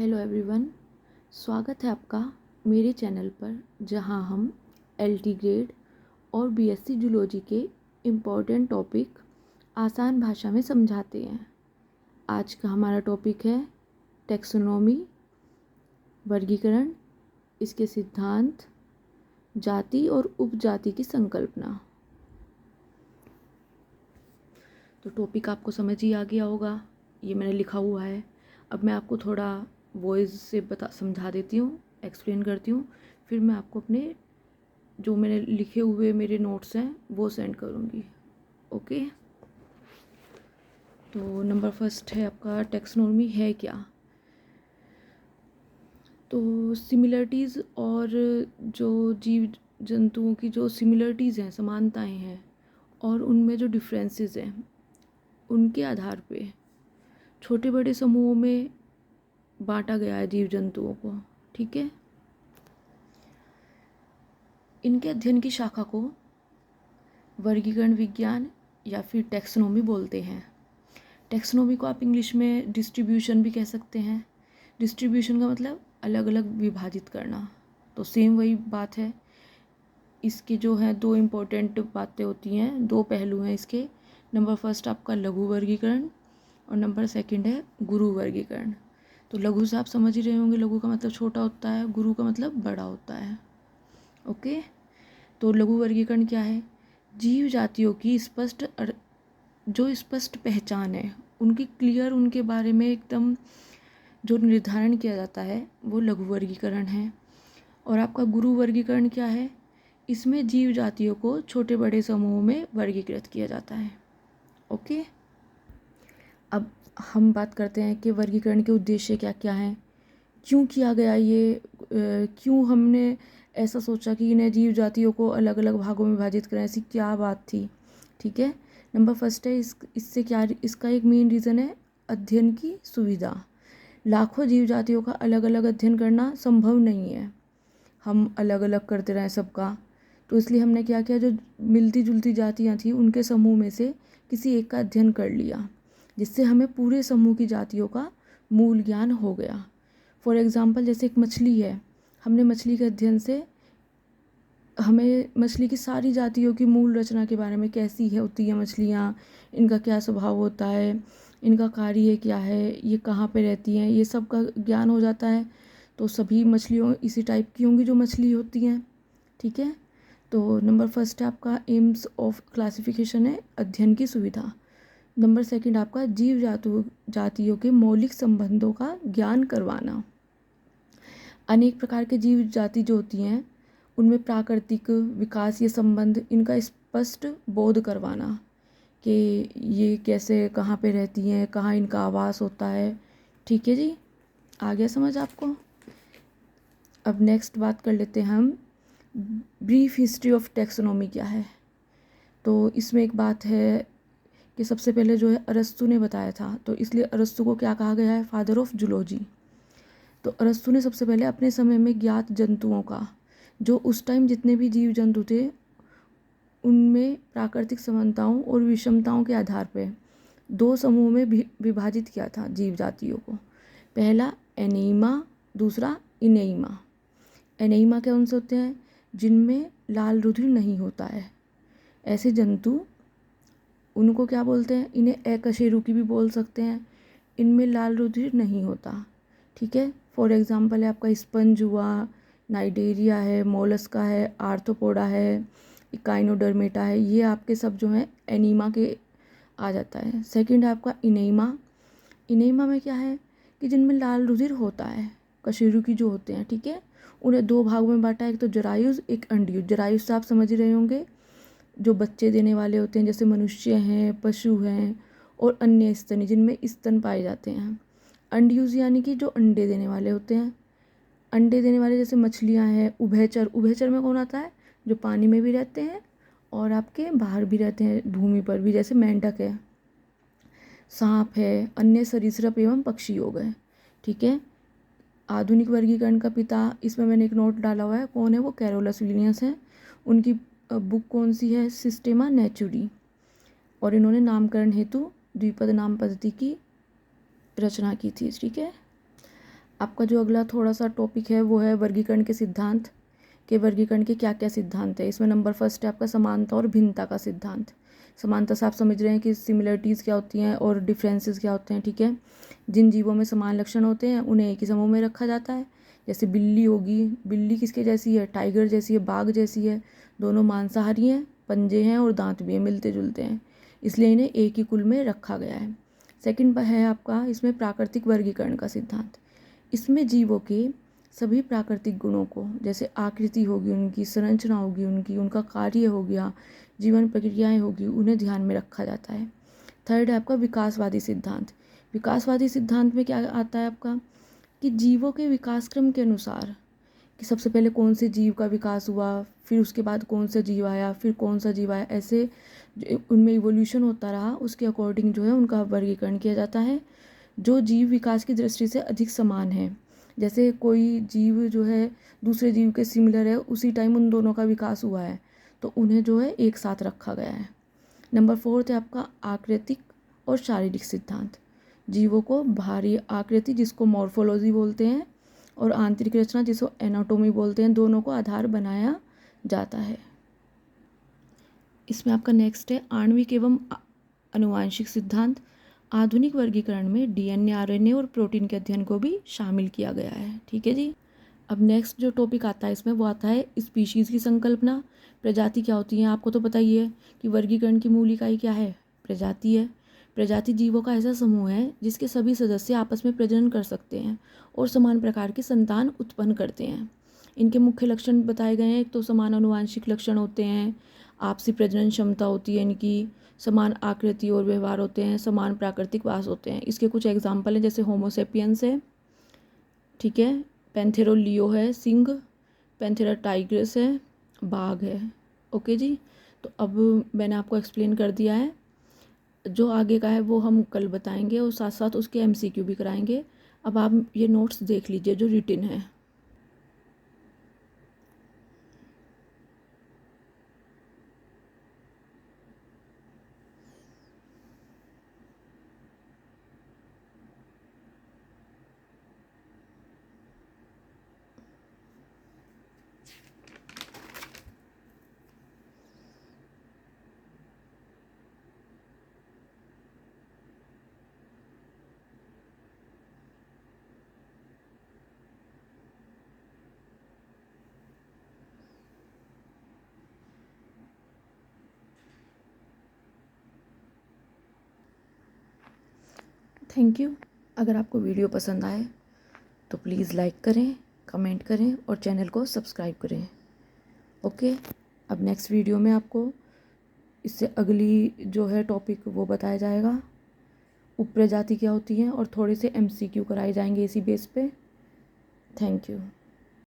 Hello everyone, स्वागत है आपका मेरे चैनल पर जहां हम एलटी ग्रेड और बीएससी जूलॉजी के इम्पोर्टेंट टॉपिक आसान भाषा में समझाते हैं। आज का हमारा टॉपिक है टैक्सोनॉमी, वर्गीकरण, इसके सिद्धांत, जाति और उपजाति की संकल्पना। तो टॉपिक आपको समझ ही आ गया होगा, ये मैंने लिखा हुआ है। अब मैं आपको थोड़ा वॉइस से समझा देती हूँ, एक्सप्लेन करती हूँ, फिर मैं आपको अपने जो मैंने लिखे हुए मेरे नोट्स हैं वो सेंड करूँगी। ओके, तो नंबर फर्स्ट है आपका टैक्सोनॉमी है क्या। तो सिमिलरिटीज़ और जो जीव जंतुओं की जो सिमिलरिटीज़ हैं, समानताएं हैं, और उनमें जो डिफरेंसेस हैं उनके आधार पे छोटे बड़े समूहों में बांटा गया है जीव जंतुओं को। ठीक है, इनके अध्ययन की शाखा को वर्गीकरण विज्ञान या फिर टैक्सोनॉमी बोलते हैं। टैक्सोनॉमी को आप इंग्लिश में डिस्ट्रीब्यूशन भी कह सकते हैं। डिस्ट्रीब्यूशन का मतलब अलग अलग विभाजित करना, तो सेम वही बात है। इसके जो है दो इम्पोर्टेंट बातें होती हैं, दो पहलू हैं इसके। नंबर फर्स्ट आपका लघु वर्गीकरण और नंबर सेकंड है गुरु वर्गीकरण। तो लघु से आप समझ ही रहे होंगे, लघु का मतलब छोटा होता है, गुरु का मतलब बड़ा होता है। ओके, तो लघु वर्गीकरण क्या है? जीव जातियों की जो स्पष्ट पहचान है, उनकी क्लियर, उनके बारे में एकदम जो निर्धारण किया जाता है वो लघु वर्गीकरण है। और आपका गुरु वर्गीकरण क्या है? इसमें जीव जातियों को छोटे बड़े समूहों में वर्गीकृत किया जाता है। ओके, अब हम बात करते हैं कि वर्गीकरण के उद्देश्य क्या क्या हैं, क्यों किया गया ये, क्यों हमने ऐसा सोचा कि इन्हें जीव जातियों को अलग अलग भागों में विभाजित करें, ऐसी क्या बात थी। ठीक है, नंबर फर्स्ट है इससे क्या, इसका एक मेन रीज़न है अध्ययन की सुविधा। लाखों जीव जातियों का अलग अलग अध्ययन करना संभव नहीं है, हम अलग अलग करते रहें सबका। तो इसलिए हमने क्या किया, जो मिलती जुलती जातियाँ थी उनके समूह में से किसी एक का अध्ययन कर लिया, जिससे हमें पूरे समूह की जातियों का मूल ज्ञान हो गया। फॉर एग्ज़ाम्पल, जैसे एक मछली है, हमने मछली के अध्ययन से हमें मछली की सारी जातियों की मूल रचना के बारे में, कैसी है होती है मछलियाँ, इनका क्या स्वभाव होता है, इनका कार्य क्या है, ये कहाँ पे रहती हैं, ये सब का ज्ञान हो जाता है। तो सभी मछलियों इसी टाइप की होंगी जो मछली होती हैं। ठीक है, तो नंबर फर्स्ट है आपका एम्स ऑफ क्लासिफिकेशन है अध्ययन की सुविधा। नंबर सेकंड आपका जीव जातियों के मौलिक संबंधों का ज्ञान करवाना। अनेक प्रकार के जीव जाति जो होती हैं उनमें प्राकृतिक विकास, ये संबंध, इनका स्पष्ट बोध करवाना कि ये कैसे, कहाँ पे रहती हैं, कहाँ इनका आवास होता है। ठीक है जी, आ गया समझ आपको। अब नेक्स्ट बात कर लेते हैं हम, ब्रीफ हिस्ट्री ऑफ टैक्सोनॉमी क्या है। तो इसमें एक बात है कि सबसे पहले जो है अरस्तु ने बताया था, तो इसलिए अरस्तु को क्या कहा गया है, फादर ऑफ जूलॉजी। तो अरस्तु ने सबसे पहले अपने समय में ज्ञात जंतुओं का, जो उस टाइम जितने भी जीव जंतु थे उनमें प्राकृतिक समानताओं और विषमताओं के आधार पर दो समूह में विभाजित किया था जीव जातियों को। पहला एनीमा, दूसरा इनेमा। एनीमा कौन से होते हैं? जिनमें लाल रुधिर नहीं होता है, ऐसे जंतु, उनको क्या बोलते हैं? इन्हें अकशेरुकी भी बोल सकते हैं। इनमें लाल रुधिर नहीं होता। ठीक है, फॉर एग्जांपल है आपका स्पंज हुआ, नाइडेरिया है, मोलस्का है, आर्थ्रोपोडा है, इकाइनोडर्मेटा है, ये आपके सब जो हैं एनीमा के आ जाता है। सेकंड है आपका इनेमा। इनेमा में क्या है कि जिनमें लाल रुधिर होता है, कशेरुकी जो होते हैं, ठीक है, उन्हें दो भागों में बांटा है, एक तो जरायुज, एक अंडयुज। जरायुज से आप समझ ही रहे होंगे, जो बच्चे देने वाले होते हैं, जैसे मनुष्य हैं, पशु हैं और अन्य स्तनी, जिनमें स्तन पाए जाते हैं। अंडयुज यानी कि जो अंडे देने वाले होते हैं, अंडे देने वाले जैसे मछलियां हैं। उभयचर, उभयचर में कौन आता है? जो पानी में भी रहते हैं और आपके बाहर भी रहते हैं, भूमि पर भी, जैसे मेंढक है, सांप है, अन्य सरीसृप एवं पक्षी हो गए। ठीक है, आधुनिक वर्गीकरण का पिता, इसमें मैंने एक नोट डाला हुआ है, कौन है वो? कैरोलस लिनियस है। उनकी बुक कौन सी है? सिस्टेमा नेचुरी। और इन्होंने नामकरण हेतु द्विपद नाम पद्धति की रचना की थी। ठीक है, आपका जो अगला थोड़ा सा टॉपिक है वो है वर्गीकरण के सिद्धांत। के वर्गीकरण के क्या क्या सिद्धांत है। इसमें नंबर फर्स्ट है आपका समानता और भिन्नता का सिद्धांत। समानता से आप समझ रहे हैं कि सिमिलरिटीज़ क्या होती हैं और डिफरेंसेस क्या होते हैं, ठीक है। जिन जीवों में समान लक्षण होते हैं उन्हें एक ही समूह में रखा जाता है। जैसे बिल्ली होगी, बिल्ली किसके जैसी है, टाइगर जैसी है, बाघ जैसी है। दोनों मांसाहारी हैं, पंजे हैं और दांत भी हैं, मिलते जुलते हैं, इसलिए इन्हें एक ही कुल में रखा गया है। सेकंड है आपका इसमें प्राकृतिक वर्गीकरण का सिद्धांत। इसमें जीवों के सभी प्राकृतिक गुणों को, जैसे आकृति होगी उनकी, संरचना होगी उनकी, उनका कार्य हो गया, जीवन प्रक्रियाएं होगी, उन्हें ध्यान में रखा जाता है। थर्ड है आपका विकासवादी सिद्धांत। विकासवादी सिद्धांत में क्या आता है आपका कि जीवों के विकास क्रम के अनुसार कि सबसे पहले कौन से जीव का विकास हुआ, फिर उसके बाद कौन सा जीव आया, फिर कौन सा जीव आया, ऐसे उनमें इवोल्यूशन होता रहा, उसके अकॉर्डिंग जो है उनका वर्गीकरण किया जाता है। जो जीव विकास की दृष्टि से अधिक समान है, जैसे कोई जीव जो है दूसरे जीव के सिमिलर है, उसी टाइम उन दोनों का विकास हुआ है, तो उन्हें जो है एक साथ रखा गया है। नंबर फोर्थ है आपका आकृतिक और शारीरिक सिद्धांत। जीवों को बाहरी आकृति जिसको मॉर्फोलॉजी बोलते हैं और आंतरिक रचना जिसको एनाटोमी बोलते हैं, दोनों को आधार बनाया जाता है। इसमें आपका नेक्स्ट है आणविक एवं आनुवांशिक सिद्धांत। आधुनिक वर्गीकरण में डीएनए, आरएनए और प्रोटीन के अध्ययन को भी शामिल किया गया है, ठीक है जी। अब नेक्स्ट जो टॉपिक आता है इसमें वो आता है स्पीशीज़ की संकल्पना। प्रजाति क्या होती है, आपको तो पता ही है कि वर्गीकरण की मूल इकाई क्या है, प्रजाति है। प्रजाति जीवों का ऐसा समूह है जिसके सभी सदस्य आपस में प्रजनन कर सकते हैं और समान प्रकार की संतान उत्पन्न करते हैं। इनके मुख्य लक्षण बताए गए हैं। एक तो समान आनुवांशिक लक्षण होते हैं, आपसी प्रजनन क्षमता होती है इनकी, समान आकृति और व्यवहार होते हैं, समान प्राकृतिक वास होते हैं। इसके कुछ एग्जाम्पल हैं, जैसे होमोसेपियंस है, ठीक है, पैंथेरा लियो है, सिंह, पैंथेरा टाइग्रिस है, बाघ है। ओके जी, तो अब मैंने आपको एक्सप्लेन कर दिया है। जो आगे का है वो हम कल बताएंगे और साथ साथ उसके एमसीक्यू भी कराएंगे। अब आप ये नोट्स देख लीजिए जो रिटिन है। Thank you. अगर आपको वीडियो पसंद आए तो प्लीज़ लाइक करें, कमेंट करें और चैनल को सब्सक्राइब करें। ओके, अब नेक्स्ट वीडियो में आपको इससे अगली जो है टॉपिक वो बताया जाएगा, उपप्रजाति क्या होती हैं, और थोड़े से एमसीक्यू कराए जाएंगे इसी बेस पे। Thank you.